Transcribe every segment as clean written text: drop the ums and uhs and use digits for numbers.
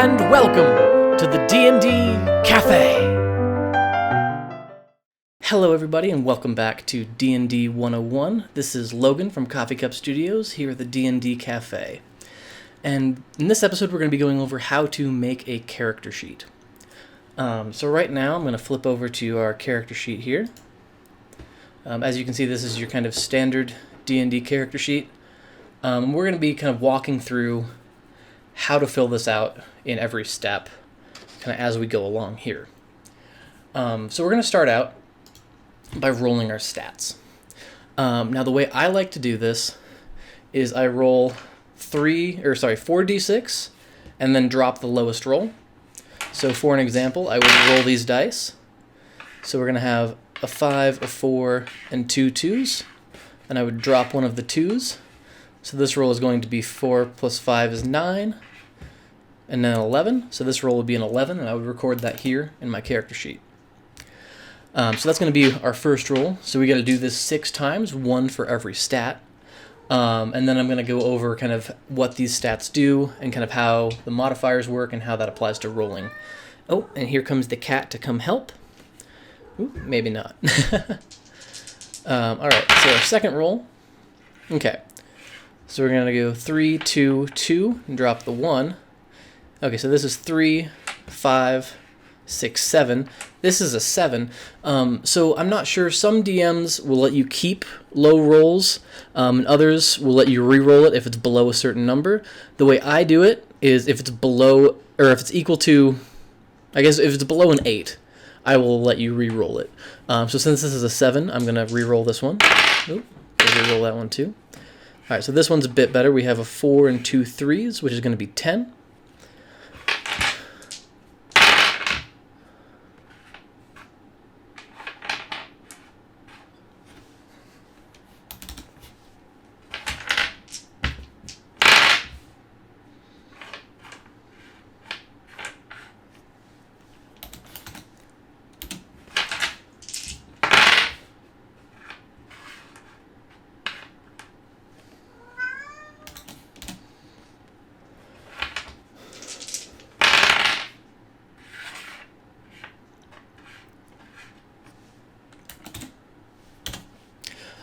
and welcome to the D&D Cafe. Hello everybody and welcome back to D&D 101. This is Logan from Coffee Cup Studios here at the D&D Cafe. And in this episode we're going to be going over how to make a character sheet. So right now I'm going to flip over to our character sheet here. As you can see, this is your kind of standard D&D character sheet. We're going to be kind of walking through how to fill this out in every step kind of as we go along here. So we're going to start out by rolling our stats. Now the way I like to do this is I roll 4d6 and then drop the lowest roll. So for an example, I would roll these dice. So we're going to have a 5, a 4, and 2 2s. And I would drop one of the 2s. So this roll is going to be 4 plus 5 is 9. And then 11. So this roll would be an 11, and I would record that here in my character sheet. So that's going to be our first roll. So we got to do this 6 times, 1 for every stat. And then I'm going to go over kind of what these stats do and kind of how the modifiers work and how that applies to rolling. Oh, and here comes the cat to come help. Ooh, maybe not. All right, so our second roll. Okay, so we're going to go 3, 2, 2, and drop the 1. Okay, so this is 3, 5, 6, 7. This is a 7. So I'm not sure. Some DMs will let you keep low rolls, and others will let you re-roll it if it's below a certain number. The way I do it is if it's below, or if it's equal to, I guess if it's below an 8, I will let you re-roll it. So since this is a 7, I'm going to re-roll this one. Oop, we'll re-roll that one too. All right, so this one's a bit better. We have a 4 and 2 3s, which is going to be 10.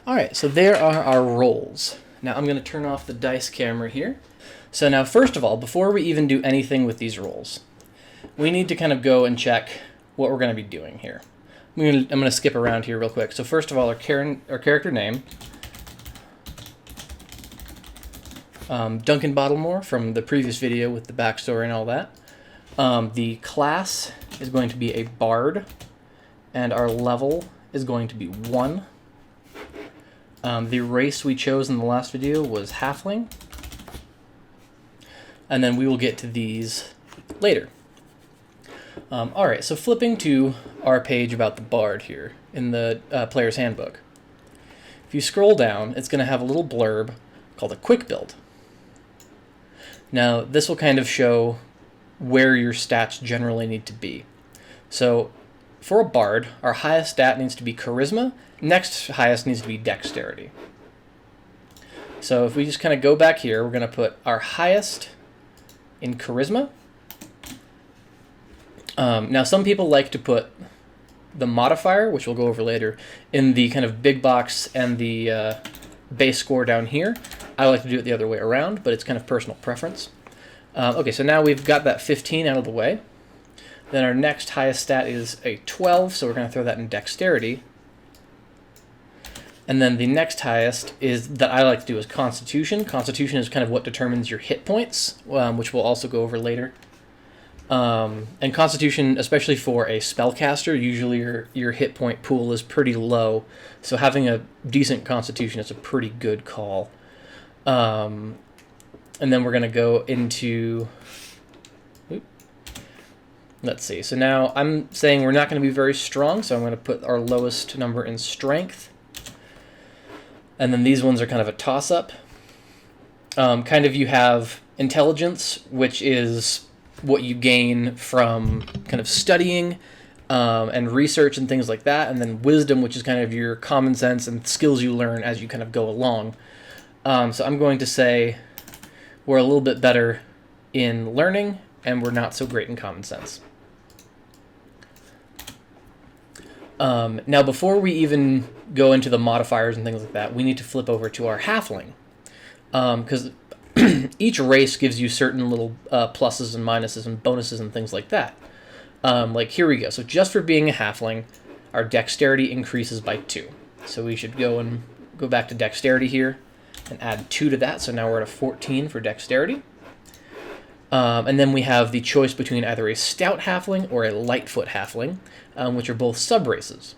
Alright, so there are our rolls. Now I'm going to turn off the dice camera here. So now first of all, before we even do anything with these rolls, we need to kind of go and check what we're going to be doing here. I'm going to skip around here real quick. So first of all, our character name. Duncan Bottlemore from the previous video with the backstory and all that. The class is going to be a bard, and our level is going to be 1. The race we chose in the last video was Halfling. And then we will get to these later. Alright, so flipping to our page about the bard here in the player's handbook. If you scroll down, it's going to have a little blurb called a quick build. Now, this will kind of show where your stats generally need to be. So, for a bard, our highest stat needs to be charisma. Next highest needs to be dexterity. So if we just kind of go back here, we're going to put our highest in charisma. Now some people like to put the modifier, which we'll go over later, in the kind of big box and the base score down here. I like to do it the other way around, but it's kind of personal preference. Okay, so now we've got that 15 out of the way. Then our next highest stat is a 12, so we're going to throw that in dexterity. And then the next highest is that I like to do is Constitution. Constitution is kind of what determines your hit points, which we'll also go over later. And Constitution, especially for a spellcaster, usually your hit point pool is pretty low. So having a decent Constitution is a pretty good call. And then we're going to go into... Let's see. So now I'm saying we're not going to be very strong, so I'm going to put our lowest number in Strength. And then these ones are kind of a toss-up. Kind of you have Intelligence, which is what you gain from kind of studying and research and things like that. And then Wisdom, which is kind of your common sense and skills you learn as you kind of go along. So I'm going to say we're a little bit better in learning and we're not so great in common sense. Now, before we even go into the modifiers and things like that, we need to flip over to our halfling, because each race gives you certain little pluses and minuses and bonuses and things like that. Like, here we go. So just for being a halfling, our dexterity increases by 2. So we should go back to dexterity here and add 2 to that. So now we're at a 14 for dexterity. And then we have the choice between either a stout halfling or a lightfoot halfling, which are both sub-races.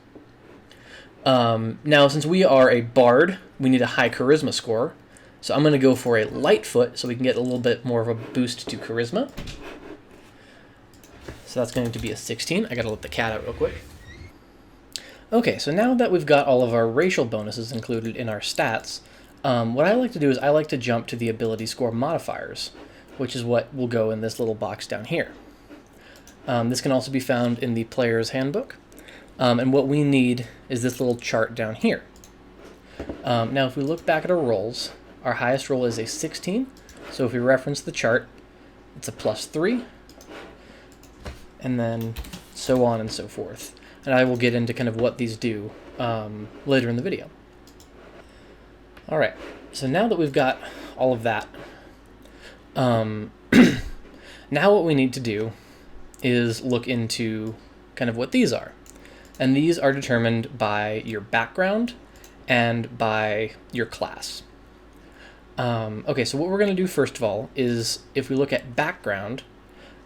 Now, since we are a bard, we need a high charisma score. So I'm going to go for a lightfoot so we can get a little bit more of a boost to charisma. So that's going to be a 16. I got to let the cat out real quick. Okay, so now that we've got all of our racial bonuses included in our stats, what I like to do is I like to jump to the ability score modifiers, which is what will go in this little box down here. This can also be found in the player's handbook. And what we need is this little chart down here. Now, if we look back at our rolls, our highest roll is a 16. So if we reference the chart, it's a +3. And then so on and so forth. And I will get into kind of what these do later in the video. All right, so now that we've got all of that, now what we need to do is look into kind of what these are. And these are determined by your background and by your class. Okay, so what we're going to do first of all is if we look at background,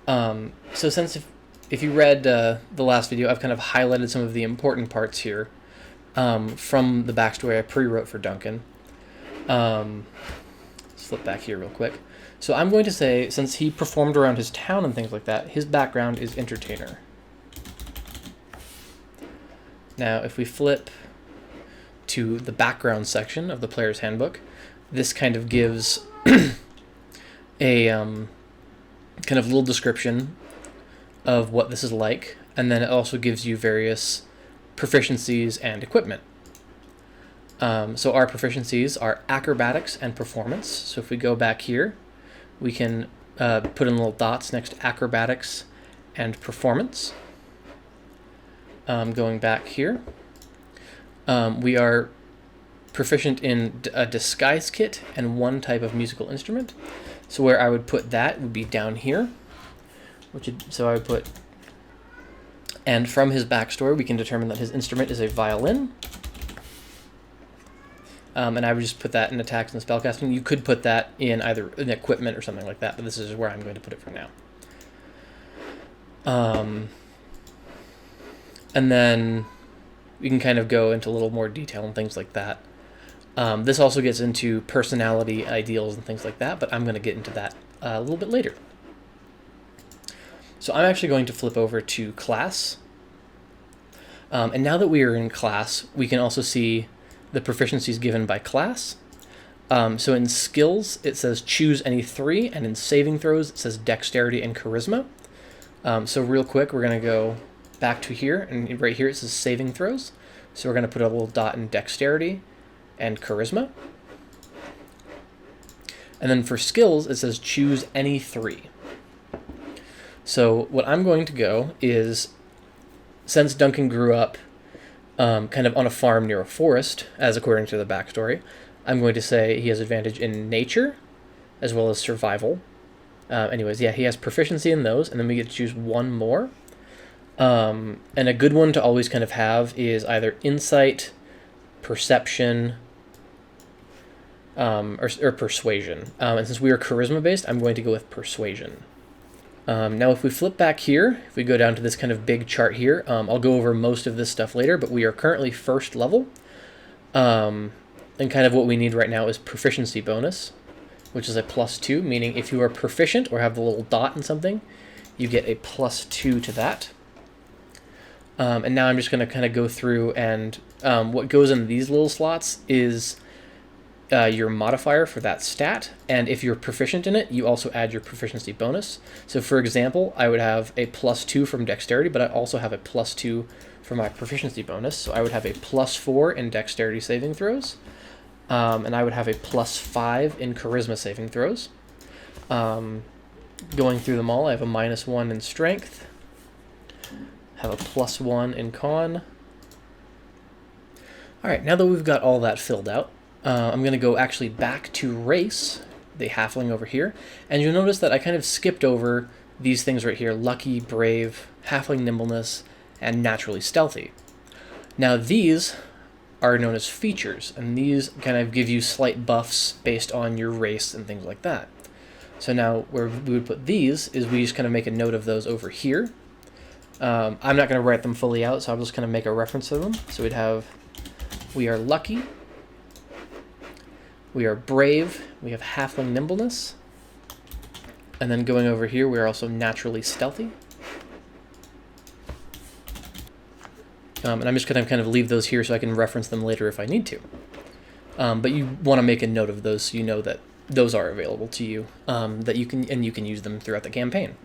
so since if you read the last video, I've kind of highlighted some of the important parts here from the backstory I pre-wrote for Duncan. Let's flip back here real quick. So I'm going to say, since he performed around his town and things like that, his background is entertainer. Now, if we flip to the background section of the player's handbook, this kind of gives a kind of little description of what this is like, and then it also gives you various proficiencies and equipment. So our proficiencies are acrobatics and performance. So if we go back here, we can put in little dots next to acrobatics and performance. Going back here, we are proficient in a disguise kit and one type of musical instrument. So where I would put that would be down here. So I would put, and from his backstory, we can determine that his instrument is a violin. And I would just put that in attacks and spellcasting. You could put that in either an equipment or something like that, but this is where I'm going to put it for now. And then we can kind of go into a little more detail and things like that. This also gets into personality ideals and things like that, but I'm going to get into that a little bit later. So I'm actually going to flip over to class. And now that we are in class, we can also see the proficiencies given by class. So in skills, it says choose any 3, and in saving throws, it says dexterity and charisma. So real quick, we're going to go back to here, and right here it says saving throws. So we're going to put a little dot in dexterity and charisma. And then for skills, it says choose any 3. So what I'm going to go is, since Duncan grew up kind of on a farm near a forest, as according to the backstory, I'm going to say he has advantage in nature as well as survival. Anyways, yeah, he has proficiency in those, and then we get to choose one more. And a good one to always kind of have is either insight, perception, or persuasion. And since we are charisma based, I'm going to go with persuasion. Now if we flip back here, if we go down to this kind of big chart here, I'll go over most of this stuff later, but we are currently first level. And kind of what we need right now is proficiency bonus, which is a +2, meaning if you are proficient or have the little dot in something, you get a +2 to that. And now I'm just going to kind of go through, and what goes in these little slots is your modifier for that stat, and if you're proficient in it, you also add your proficiency bonus. So for example, I would have a +2 from dexterity, but I also have a +2 for my proficiency bonus, so I would have a +4 in dexterity saving throws, and I would have a +5 in charisma saving throws. Going through them all, I have a -1 in strength, have a +1 in con. Alright, now that we've got all that filled out, I'm going to go actually back to race, the halfling over here, and you'll notice that I kind of skipped over these things right here: lucky, brave, halfling nimbleness, and naturally stealthy. Now these are known as features, and these kind of give you slight buffs based on your race and things like that. So now where we would put these is we just kind of make a note of those over here. I'm not going to write them fully out, so I'm just going to make a reference to them. So we'd have, we are lucky, we are brave, we have halfling nimbleness, and then going over here we are also naturally stealthy. And I'm just going to kind of leave those here so I can reference them later if I need to. But you want to make a note of those so you know that those are available to you, that you can use them throughout the campaign.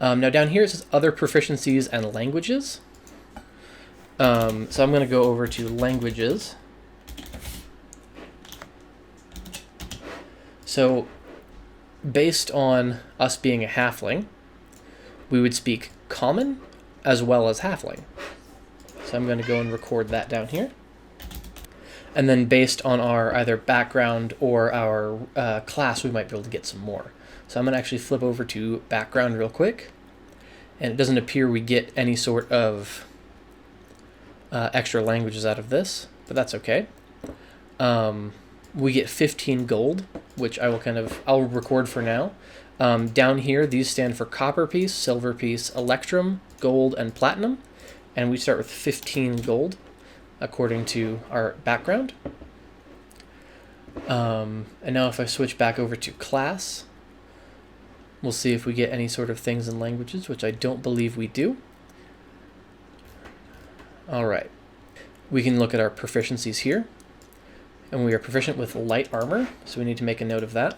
Now down here it says other proficiencies and languages. So I'm going to go over to languages. So based on us being a halfling, we would speak common as well as halfling. So I'm going to go and record that down here. And then based on our either background or our class, we might be able to get some more. So I'm going to actually flip over to background real quick. And it doesn't appear we get any sort of extra languages out of this, but that's okay. We get 15 gold, which I'll record for now. Down here, these stand for copper piece, silver piece, electrum, gold, and platinum. And we start with 15 gold, according to our background. And now if I switch back over to class, we'll see if we get any sort of things in languages, which I don't believe we do. All right. We can look at our proficiencies here. And we are proficient with light armor, so we need to make a note of that.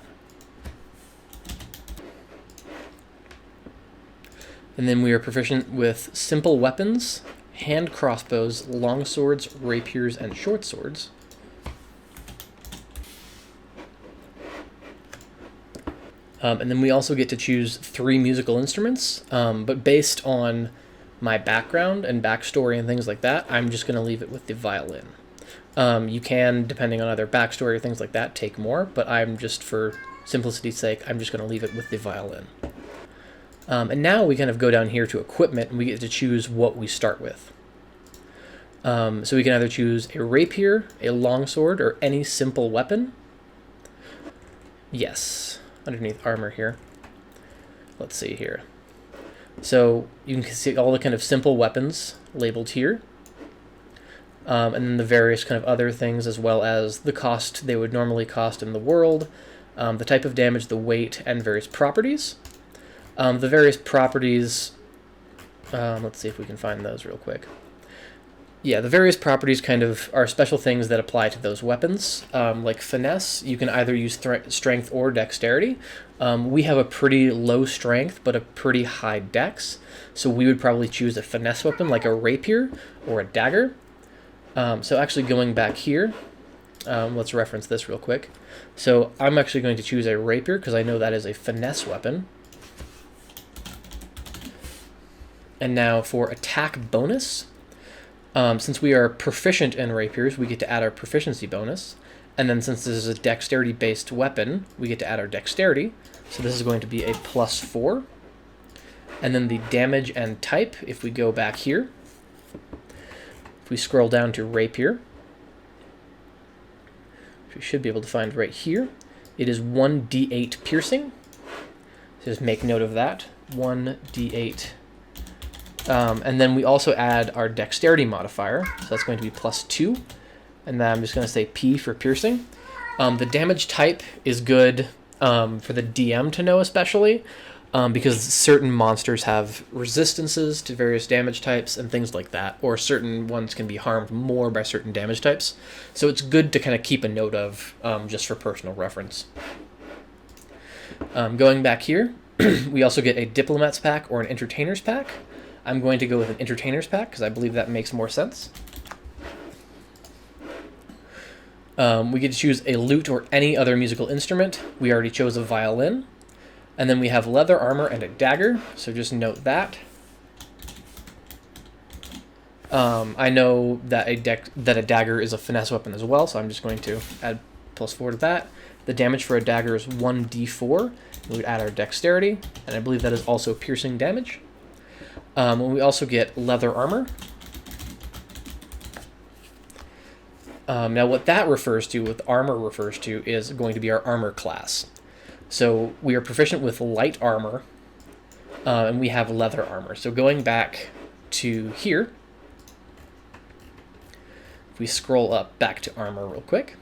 And then we are proficient with simple weapons, hand crossbows, long swords, rapiers, and short swords. And then we also get to choose 3 musical instruments, but based on my background and backstory and things like that, I'm just going to leave it with the violin. You can, depending on other backstory or things like that, take more, but I'm just, for simplicity's sake, I'm just going to leave it with the violin. And now we kind of go down here to equipment, and we get to choose what we start with. So we can either choose a rapier, a longsword, or any simple weapon. Yes, underneath armor here. Let's see here. So you can see all the kind of simple weapons labeled here. And then the various kind of other things, as well as the cost they would normally cost in the world, the type of damage, the weight, and various properties. The various properties, let's see if we can find those real quick. Yeah, the various properties kind of are special things that apply to those weapons. Like finesse, you can either use strength or dexterity. We have a pretty low strength, but a pretty high dex. So we would probably choose a finesse weapon like a rapier or a dagger. So actually going back here, let's reference this real quick. So I'm actually going to choose a rapier because I know that is a finesse weapon. And now for attack bonus, since we are proficient in rapiers, we get to add our proficiency bonus. And then since this is a dexterity-based weapon, we get to add our dexterity. So this is going to be a +4. And then the damage and type, if we go back here, if we scroll down to rapier, which we should be able to find right here, it is 1d8 piercing. So just make note of that, 1d8. And then we also add our dexterity modifier, so that's going to be +2. And then I'm just going to say P for piercing. The damage type is good for the DM to know especially, because certain monsters have resistances to various damage types and things like that, or certain ones can be harmed more by certain damage types. So it's good to kind of keep a note of just for personal reference. Going back here, we also get a Diplomat's Pack or an Entertainer's Pack. I'm going to go with an Entertainer's Pack because I believe that makes more sense. We get to choose a lute or any other musical instrument. We already chose a violin. And then we have leather armor and a dagger, so just note that. I know that a dagger is a finesse weapon as well, so I'm just going to add +4 to that. The damage for a dagger is 1d4. We would add our dexterity, and I believe that is also piercing damage. We also get leather armor. Now what that refers to, what armor refers to, is going to be our armor class. So we are proficient with light armor, and we have leather armor. So going back to here, if we scroll up back to armor real quick,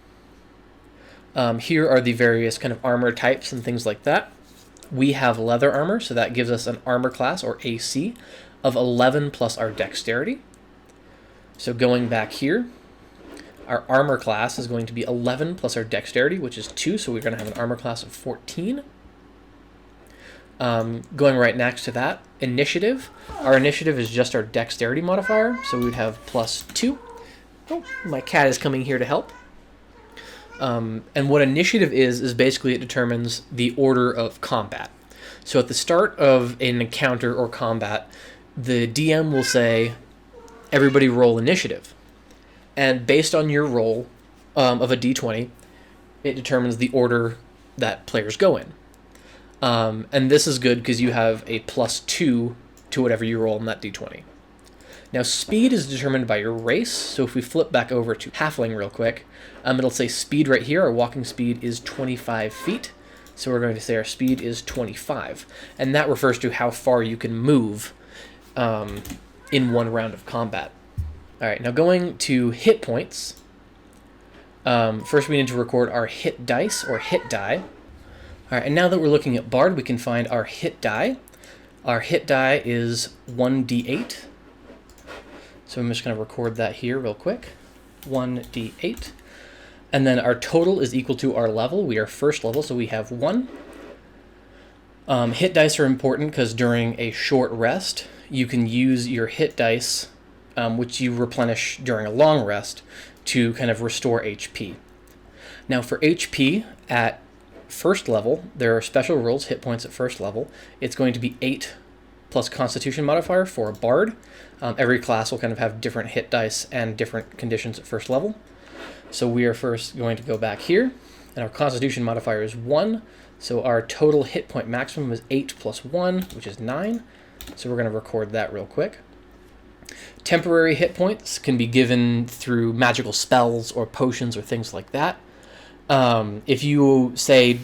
here are the various kind of armor types and things like that. We have leather armor, so that gives us an armor class, or AC, of 11 plus our dexterity. So going back here, our armor class is going to be 11 plus our dexterity, which is 2, so we're going to have an armor class of 14. Going right next to that, initiative. Our initiative is just our dexterity modifier, so we would have +2. Oh, my cat is coming here to help. And what initiative is basically it determines the order of combat. So at the start of an encounter or combat, the DM will say, everybody roll initiative. And based on your roll of a d20, it determines the order that players go in. And this is good because you have a +2 to whatever you roll in that d20. Now, speed is determined by your race. So if we flip back over to Halfling real quick, it'll say speed right here. Our walking speed is 25 feet. So we're going to say our speed is 25. And that refers to how far you can move in one round of combat. All right, now going to hit points. First, we need to record our hit dice, or hit die. All right, and now that we're looking at Bard, we can find our hit die. Our hit die is 1d8. So I'm just going to record that here real quick. 1d8. And then our total is equal to our level. We are first level, so we have 1. Hit dice are important because during a short rest, you can use your hit dice, which you replenish during a long rest, to kind of restore HP. Now for HP at first level, there are special rules, hit points at first level. It's going to be 8 plus Constitution modifier for a Bard. Every class will kind of have different hit dice and different conditions at first level. So we are first going to go back here, and our Constitution modifier is 1. So our total hit point maximum is 8 plus 1, which is 9. So we're going to record that real quick. Temporary hit points can be given through magical spells or potions or things like that. If you, say,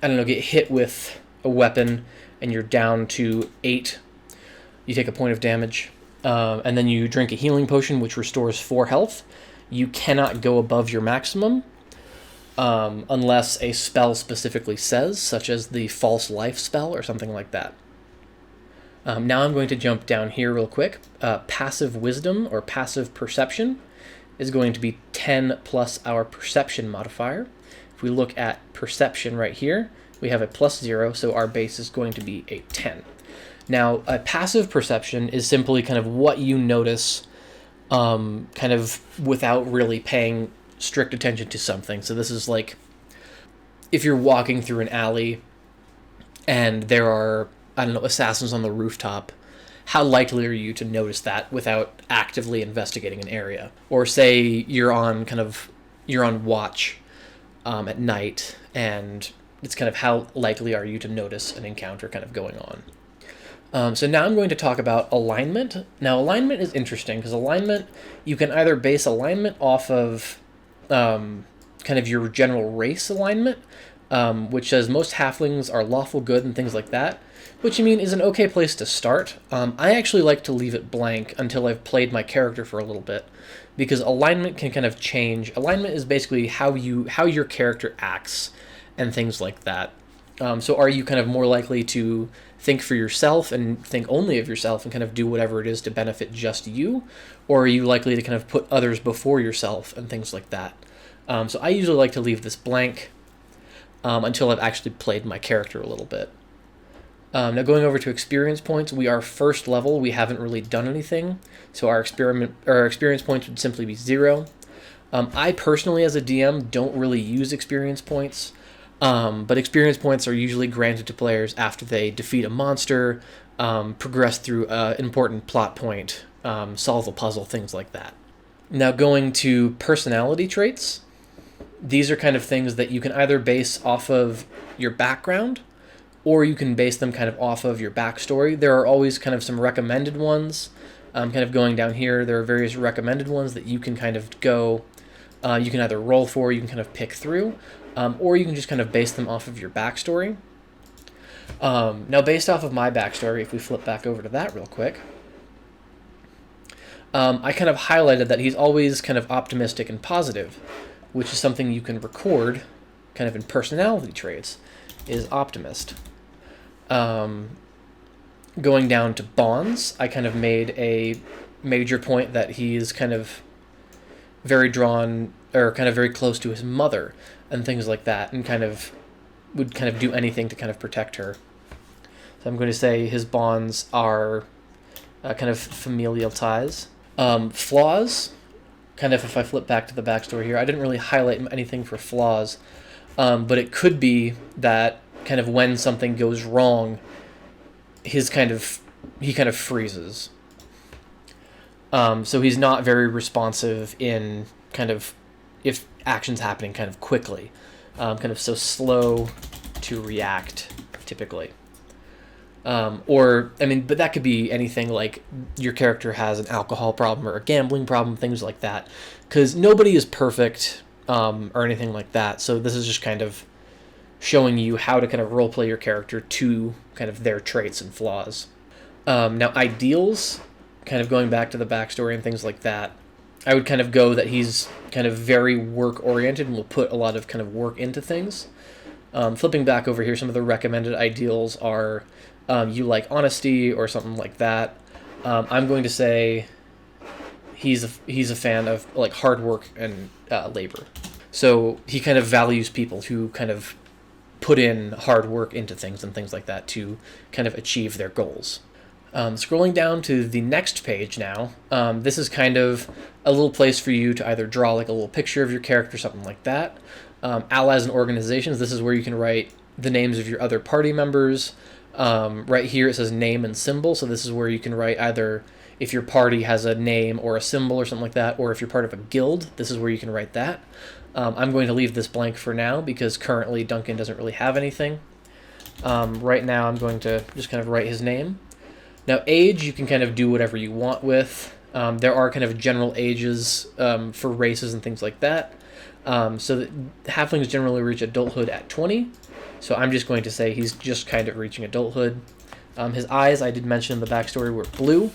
I don't know, get hit with a weapon and you're down to 8, you take a point of damage, and then you drink a healing potion which restores 4 health. You cannot go above your maximum unless a spell specifically says, such as the false life spell or something like that. Now I'm going to jump down here real quick. Passive wisdom or passive perception is going to be 10 plus our perception modifier. If we look at perception right here, we have a +0, so our base is going to be a 10. Now, a passive perception is simply kind of what you notice kind of without really paying strict attention to something. So this is like if you're walking through an alley and there are, I don't know, assassins on the rooftop, how likely are you to notice that without actively investigating an area? Or say you're on watch at night, and it's kind of how likely are you to notice an encounter kind of going on. So now I'm going to talk about alignment. Now alignment is interesting because alignment, you can either base alignment off of kind of your general race alignment, which says most halflings are lawful good and things like that, which I mean is an okay place to start. I actually like to leave it blank until I've played my character for a little bit, because alignment can kind of change. Alignment is basically how your character acts and things like that. So are you kind of more likely to think for yourself and think only of yourself and kind of do whatever it is to benefit just you? Or are you likely to kind of put others before yourself and things like that? So I usually like to leave this blank until I've actually played my character a little bit. Now going over to experience points, we are first level. We haven't really done anything, so our experience points would simply be 0. I personally, as a DM, don't really use experience points. But experience points are usually granted to players after they defeat a monster, progress through an important plot point, solve a puzzle, things like that. Now going to personality traits, these are kind of things that you can either base off of your background, or you can base them kind of off of your backstory. There are always kind of some recommended ones. Kind of going down here, there are various recommended ones that you can kind of go, you can either roll for, you can kind of pick through, or you can just kind of base them off of your backstory. Now, based off of my backstory, if we flip back over to that real quick, I kind of highlighted that he's always kind of optimistic and positive, which is something you can record kind of in personality traits, is optimist. Going down to bonds, I kind of made a major point that he's kind of very drawn, or kind of very close to his mother and things like that, and kind of would kind of do anything to kind of protect her. So I'm going to say his bonds are kind of familial ties. Flaws, kind of if I flip back to the backstory here, I didn't really highlight anything for flaws, but it could be that kind of when something goes wrong, he kind of freezes. So he's not very responsive in kind of if action's happening kind of quickly, kind of so slow to react typically. But that could be anything, like your character has an alcohol problem or a gambling problem, things like that, because nobody is perfect or anything like that. So this is just kind of showing you how to kind of roleplay your character to kind of their traits and flaws. Now, ideals, kind of going back to the backstory and things like that, I would kind of go that he's kind of very work-oriented and will put a lot of kind of work into things. Flipping back over here, some of the recommended ideals are you like honesty or something like that. I'm going to say he's a fan of like hard work and labor. So he kind of values people who kind of put in hard work into things and things like that to kind of achieve their goals. Scrolling down to the next page now, this is kind of a little place for you to either draw like a little picture of your character, something like that. Allies and organizations, this is where you can write the names of your other party members. Right here it says name and symbol, so this is where you can write either if your party has a name or a symbol or something like that, or if you're part of a guild, this is where you can write that. I'm going to leave this blank for now because currently Duncan doesn't really have anything. Right now I'm going to just kind of write his name. Now age, you can kind of do whatever you want with. There are kind of general ages for races and things like that. So that halflings generally reach adulthood at 20. So I'm just going to say he's just kind of reaching adulthood. His eyes, I did mention in the backstory, were blue.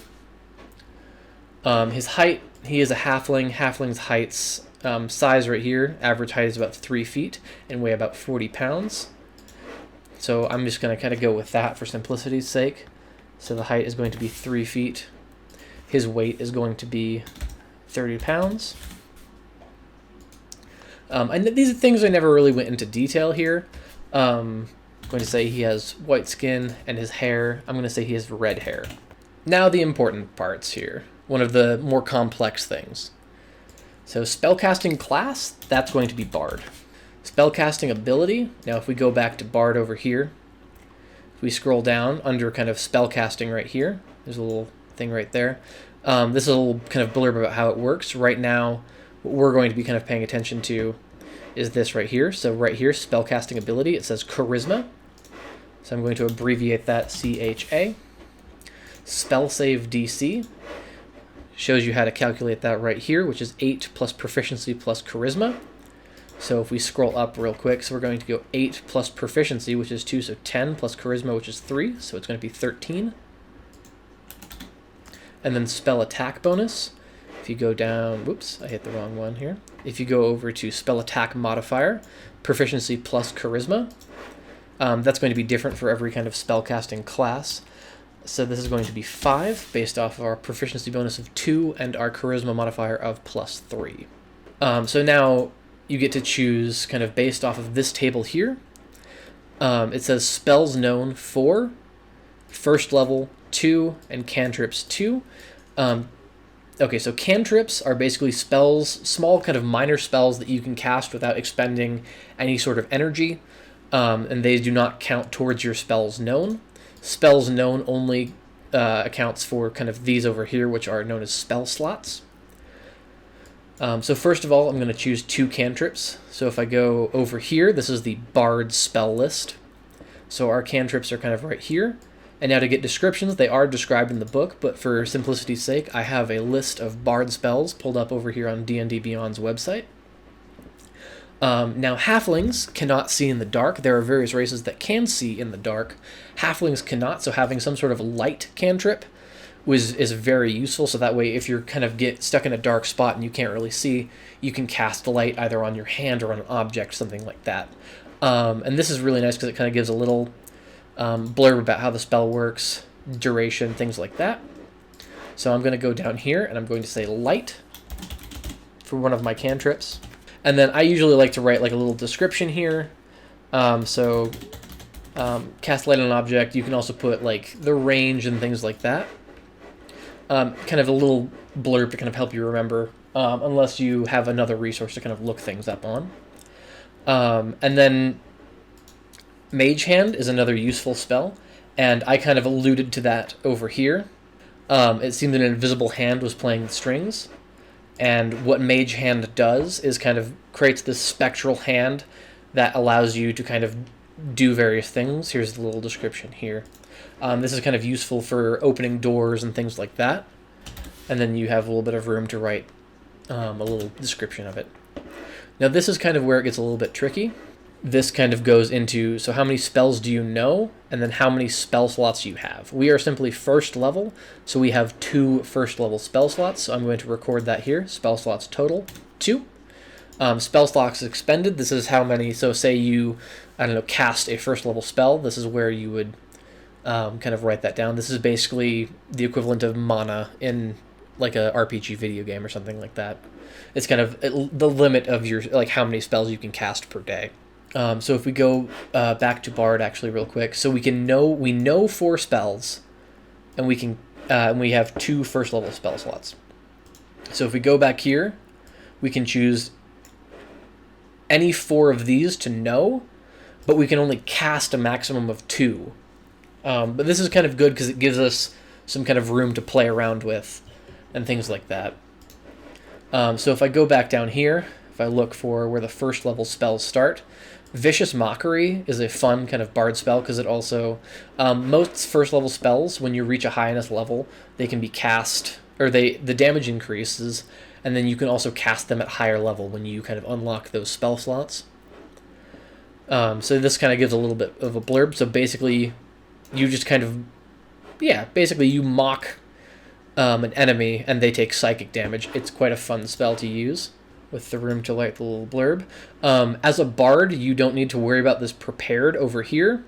His height, he is a halfling. Halfling's heights, size right here, average height is about 3 feet and weigh about 40 pounds. So I'm just going to kind of go with that for simplicity's sake. So the height is going to be 3 feet. His weight is going to be 30 pounds. And these things I never really went into detail here. I'm going to say he has white skin, and his hair, I'm going to say he has red hair. Now the important parts here. One of the more complex things. So spellcasting class, that's going to be Bard. Spellcasting ability, now if we go back to Bard over here, if we scroll down under kind of spellcasting right here, there's a little thing right there. This is a little kind of blurb about how it works. Right now, what we're going to be kind of paying attention to is this right here. So right here, spellcasting ability, it says charisma. So I'm going to abbreviate that CHA. Spell save DC shows you how to calculate that right here, which is 8 plus proficiency plus charisma. So if we scroll up real quick, so we're going to go 8 plus proficiency, which is 2, so 10 plus charisma, which is 3, so it's going to be 13. And then spell attack bonus. If you go down, whoops, I hit the wrong one here. If you go over to spell attack modifier, proficiency plus charisma, that's going to be different for every kind of spellcasting class. So this is going to be 5 based off of our proficiency bonus of 2 and our charisma modifier of plus 3. So now you get to choose kind of based off of this table here. It says spells known 4, first level 2, and cantrips 2. Okay, so cantrips are basically spells, small kind of minor spells that you can cast without expending any sort of energy. and they do not count towards your spells known. Spells known only accounts for kind of these over here, which are known as spell slots. So first of all, I'm going to choose 2 cantrips. So if I go over here, this is the Bard spell list. So our cantrips are kind of right here. And now to get descriptions, they are described in the book, but for simplicity's sake, I have a list of Bard spells pulled up over here on D&D Beyond's website. Now, halflings cannot see in the dark. There are various races that can see in the dark. Halflings cannot, so having some sort of light cantrip is very useful. So that way, if you're kind of get stuck in a dark spot and you can't really see, you can cast the light either on your hand or on an object, something like that. And this is really nice because it kind of gives a little blurb about how the spell works, duration, things like that. So I'm going to go down here and I'm going to say light for one of my cantrips. And then I usually like to write like a little description here. Cast light on an object. You can also put like the range and things like that. Kind of a little blurb to kind of help you remember, unless you have another resource to kind of look things up on. And then Mage Hand is another useful spell, and I kind of alluded to that over here. It seemed that an invisible hand was playing the strings. And what Mage Hand does is kind of creates this spectral hand that allows you to kind of do various things. Here's the little description here. This is kind of useful for opening doors and things like that. And then you have a little bit of room to write a little description of it. Now this is kind of where it gets a little bit tricky. This kind of goes into, so how many spells do you know, and then how many spell slots you have. We are simply first level, so we have 2 first level spell slots, so I'm going to record that here. Spell slots total, 2. Spell slots expended, this is how many, so say you, cast a first level spell, this is where you would kind of write that down. This is basically the equivalent of mana in like a RPG video game or something like that. It's kind of the limit of your, like how many spells you can cast per day. So if we go back to Bard actually real quick, so we know 4 spells, and we have 2 first level spell slots. So if we go back here, we can choose any 4 of these to know, but we can only cast a maximum of 2. But this is kind of good because it gives us some kind of room to play around with and things like that. So if I go back down here, if I look for where the first level spells start, Vicious Mockery is a fun kind of bard spell because it also, most first level spells, when you reach a highness level, they can be cast, or the damage increases, and then you can also cast them at higher level when you kind of unlock those spell slots. So this kind of gives a little bit of a blurb. So basically, you just kind of, basically you mock an enemy and they take psychic damage. It's quite a fun spell to use with the room to write the little blurb. As a bard, you don't need to worry about this prepared over here.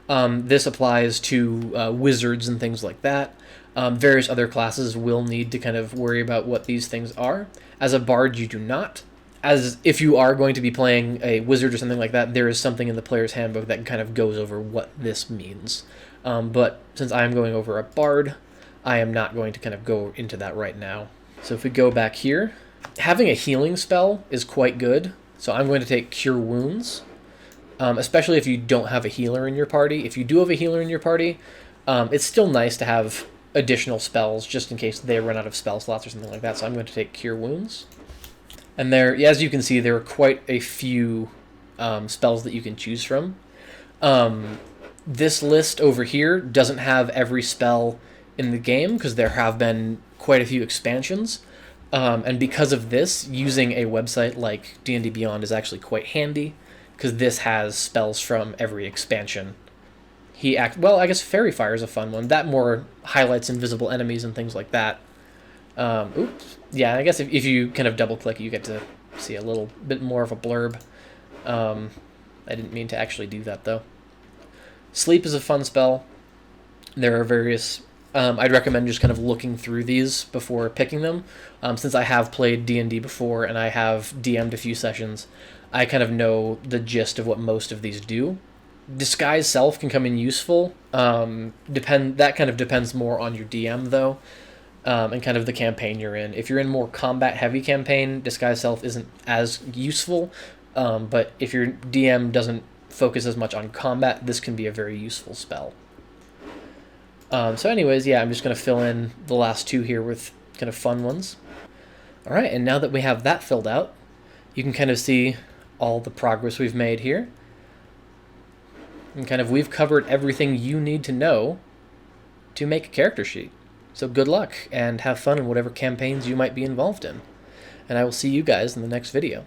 This applies to wizards and things like that. Various other classes will need to kind of worry about what these things are. As a bard, you do not. As if you are going to be playing a wizard or something like that, there is something in the player's handbook that kind of goes over what this means. But since I'm going over a bard, I am not going to kind of go into that right now. So if we go back here, having a healing spell is quite good. So I'm going to take Cure Wounds, especially if you don't have a healer in your party. If you do have a healer in your party, it's still nice to have additional spells just in case they run out of spell slots or something like that. So I'm going to take Cure Wounds. And there, as you can see, there are quite a few spells that you can choose from. This list over here doesn't have every spell in the game because there have been quite a few expansions. And because of this, using a website like D&D Beyond is actually quite handy because this has spells from every expansion. I guess Fairy Fire is a fun one. That more highlights invisible enemies and things like that. I guess if you kind of double click, you get to see a little bit more of a blurb. I didn't mean to actually do that though. Sleep is a fun spell. There are various. I'd recommend just kind of looking through these before picking them. Since I have played D&D before and I have DM'd a few sessions, I kind of know the gist of what most of these do. Disguise Self can come in useful. That kind of depends more on your DM though. And kind of the campaign you're in. If you're in more combat-heavy campaign, Disguise Self isn't as useful. But if your DM doesn't focus as much on combat, this can be a very useful spell. So anyways, yeah, I'm just going to fill in the last two here with kind of fun ones. All right, and now that we have that filled out, you can kind of see all the progress we've made here. And kind of we've covered everything you need to know to make a character sheet. So good luck and have fun in whatever campaigns you might be involved in. And I will see you guys in the next video.